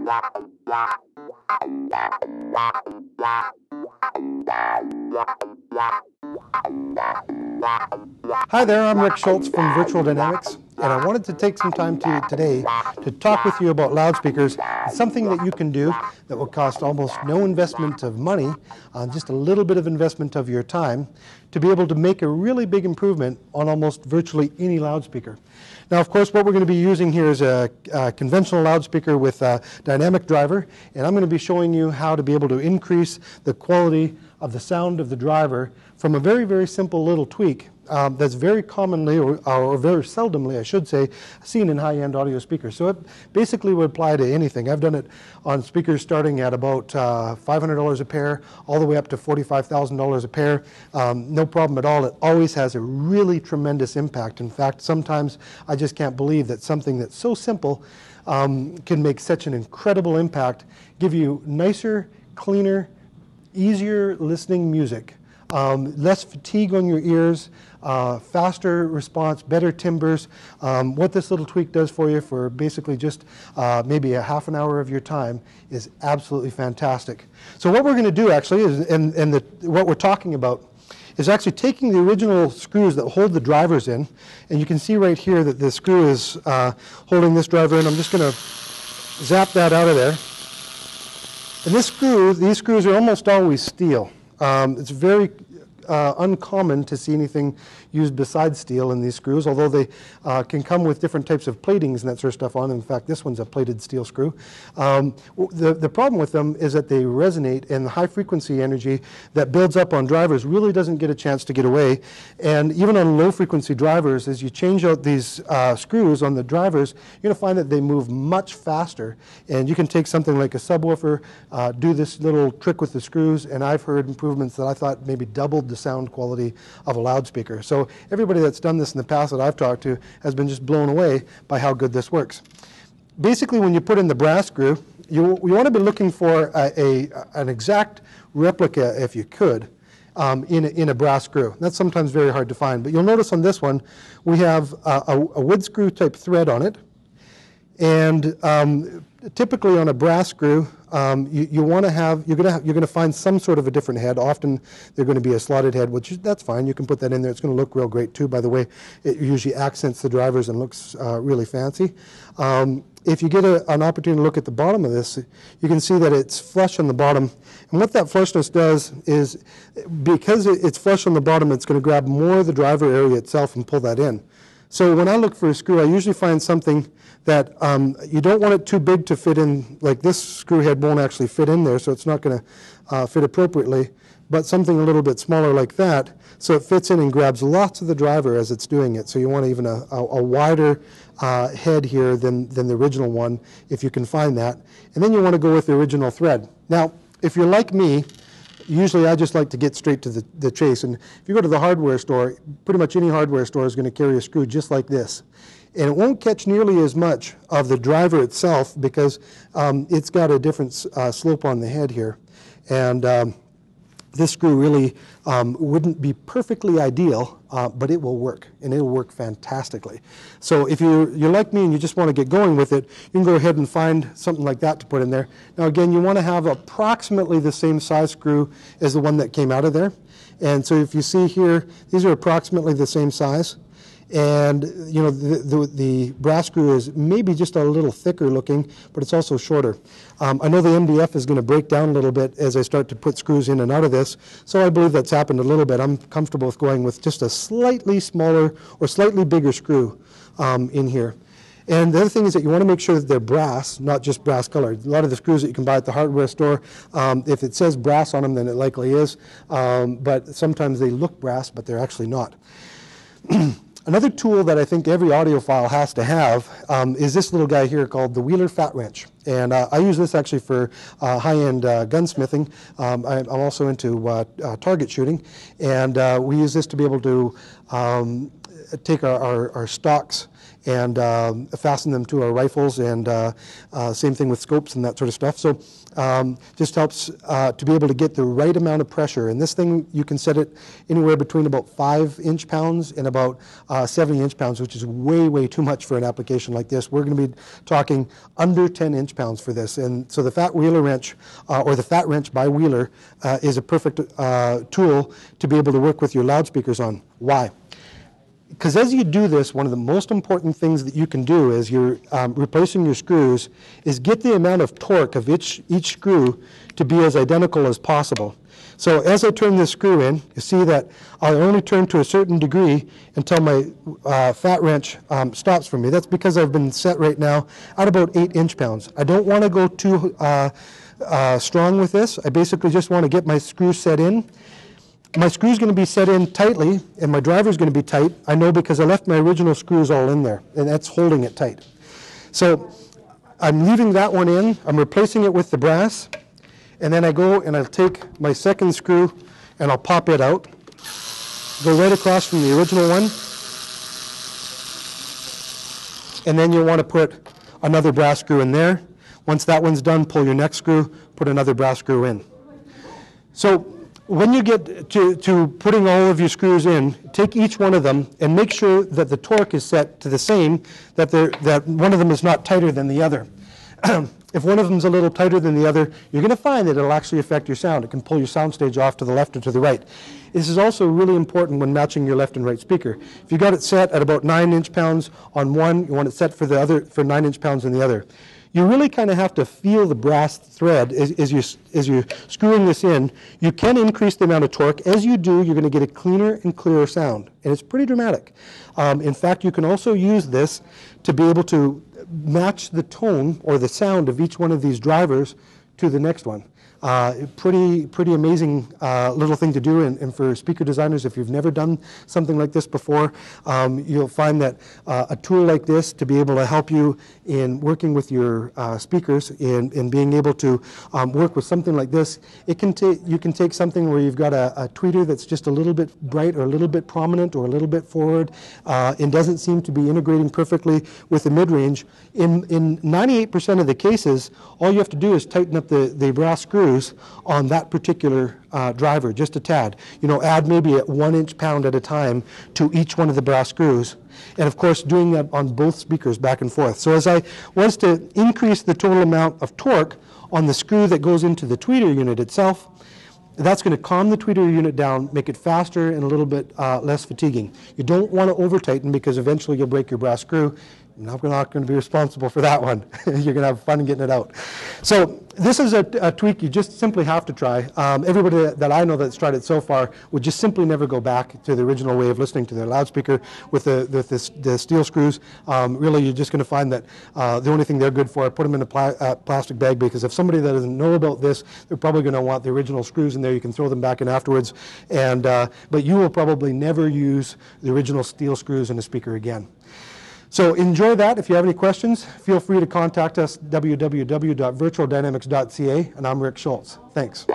Hi there, I'm Rick Schultz from Virtual Dynamics, and I wanted to take some time today to talk with you about loudspeakers. It's something that you can do that will cost almost no investment of money, just a little bit of investment of your time, to be able to make a really big improvement on almost virtually any loudspeaker. Now, of course, what we're going to be using here is a conventional loudspeaker with a dynamic driver, and I'm going to be showing you how to be able to increase the quality of the sound of the driver from a very, very simple little tweak that's very commonly, or very seldomly, I should say, seen in high-end audio speakers. So it basically would apply to anything. I've done it on speakers starting at about $500 a pair, all the way up to $45,000 a pair. No problem at all. It always has a really tremendous impact. In fact, sometimes I just can't believe that something that's so simple can make such an incredible impact, give you nicer, cleaner, easier listening music. Less fatigue on your ears, faster response, better timbres. What this little tweak does for you for basically just maybe a half an hour of your time is absolutely fantastic. So what we're going to do actually is, what we're talking about is actually taking the original screws that hold the drivers in, and you can see right here that the screw is holding this driver in. I'm just going to zap that out of there. And these screws are almost always steel. It's very uncommon to see anything used besides steel in these screws, although they can come with different types of platings and that sort of stuff on. In fact, this one's a plated steel screw. The problem with them is that they resonate, and the high frequency energy that builds up on drivers really doesn't get a chance to get away. And even on low frequency drivers, as you change out these screws on the drivers, you're going to find that they move much faster. And you can take something like a subwoofer, do this little trick with the screws, and I've heard improvements that I thought maybe doubled the sound quality of a loudspeaker. So everybody that's done this in the past that I've talked to has been just blown away by how good this works. Basically, when you put in the brass screw, you want to be looking for an exact replica, if you could, in a brass screw. That's sometimes very hard to find, but you'll notice on this one we have a wood screw type thread on it, and typically on a brass screw, you're going to find some sort of a different head. Often they're going to be a slotted head, which that's fine. You can put that in there. It's going to look real great too. By the way, it usually accents the drivers and looks really fancy. If you get an opportunity to look at the bottom of this, you can see that it's flush on the bottom. And what that flushness does is, because it's flush on the bottom, it's going to grab more of the driver area itself and pull that in. So when I look for a screw, I usually find something that you don't want it too big to fit in. Like this screw head won't actually fit in there, so it's not going to fit appropriately, but something a little bit smaller like that, so it fits in and grabs lots of the driver as it's doing it. So you want even a wider head here than the original one, if you can find that. And then you want to go with the original thread. Now, if you're like me, usually I just like to get straight to the chase. And if you go to the hardware store, pretty much any hardware store is going to carry a screw just like this. And it won't catch nearly as much of the driver itself because it's got a different slope on the head here. And this screw really wouldn't be perfectly ideal, but it will work, and it'll work fantastically. So if you're like me and you just want to get going with it, you can go ahead and find something like that to put in there. Now again, you want to have approximately the same size screw as the one that came out of there. And so if you see here, these are approximately the same size. And you know, the brass screw is maybe just a little thicker looking, but it's also shorter. I know the MDF is going to break down a little bit as I start to put screws in and out of this, so I believe that's happened a little bit. I'm comfortable with going with just a slightly smaller or slightly bigger screw in here. And the other thing is that you want to make sure that they're brass, not just brass colored. A lot of the screws that you can buy at the hardware store, if it says brass on them, then it likely is, but sometimes they look brass, but they're actually not. Another tool that I think every audiophile has to have is this little guy here called the Wheeler Fat Wrench. And I use this actually for high-end gunsmithing. I'm also into target shooting. And we use this to be able to take our stocks and fasten them to our rifles, and same thing with scopes and that sort of stuff. So just helps to be able to get the right amount of pressure. And this thing, you can set it anywhere between about 5 inch-pounds and about 70 inch-pounds, which is way, way too much for an application like this. We're going to be talking under 10 inch-pounds for this. And so the Fat Wheeler wrench, or the Fat Wrench by Wheeler, is a perfect tool to be able to work with your loudspeakers on. Why? Because as you do this, one of the most important things that you can do as you're replacing your screws is get the amount of torque of each screw to be as identical as possible. So as I turn this screw in, you see that I only turn to a certain degree until my fat wrench stops for me. That's because I've been set right now at about 8 inch-pounds. I don't want to go too strong with this. I basically just want to get my screw set in. My screw's going to be set in tightly, and my driver's going to be tight. I know because I left my original screws all in there, and that's holding it tight. So I'm leaving that one in. I'm replacing it with the brass, and then I go and I'll take my second screw and I'll pop it out. Go right across from the original one, and then you'll want to put another brass screw in there. Once that one's done, pull your next screw, put another brass screw in. So when you get to putting all of your screws in, take each one of them and make sure that the torque is set to the same, that one of them is not tighter than the other. If one of them is a little tighter than the other, you're going to find that it'll actually affect your sound. It can pull your soundstage off to the left or to the right. This is also really important when matching your left and right speaker. If you got it set at about 9 inch-pounds on one, you want it set for the other for 9 inch-pounds on the other. You really kind of have to feel the brass thread as you're screwing this in. You can increase the amount of torque. As you do, you're going to get a cleaner and clearer sound, and it's pretty dramatic. In fact, you can also use this to be able to match the tone or the sound of each one of these drivers to the next one. Pretty amazing little thing to do, and for speaker designers, if you've never done something like this before, you'll find that a tool like this to be able to help you in working with your speakers, in being able to work with something like this. You can take something where you've got a tweeter that's just a little bit bright or a little bit prominent or a little bit forward and doesn't seem to be integrating perfectly with the mid-range. In 98% of the cases, all you have to do is tighten up the brass screws on that particular driver, just a tad. You know, add maybe 1 inch-pound at a time to each one of the brass screws. And of course, doing that on both speakers back and forth. So as I was to increase the total amount of torque on the screw that goes into the tweeter unit itself, that's going to calm the tweeter unit down, make it faster and a little bit less fatiguing. You don't want to over-tighten because eventually you'll break your brass screw. You're not going to be responsible for that one. You're going to have fun getting it out. So this is a tweak you just simply have to try. Everybody that I know that's tried it so far would just simply never go back to the original way of listening to their loudspeaker with the steel screws. Really, you're just going to find that the only thing they're good for, put them in a plastic bag, because if somebody that doesn't know about this, they're probably going to want the original screws in there. You can throw them back in afterwards, and but you will probably never use the original steel screws in a speaker again. So enjoy that. If you have any questions, feel free to contact us, www.virtualdynamics.ca, and I'm Rick Schultz. Thanks.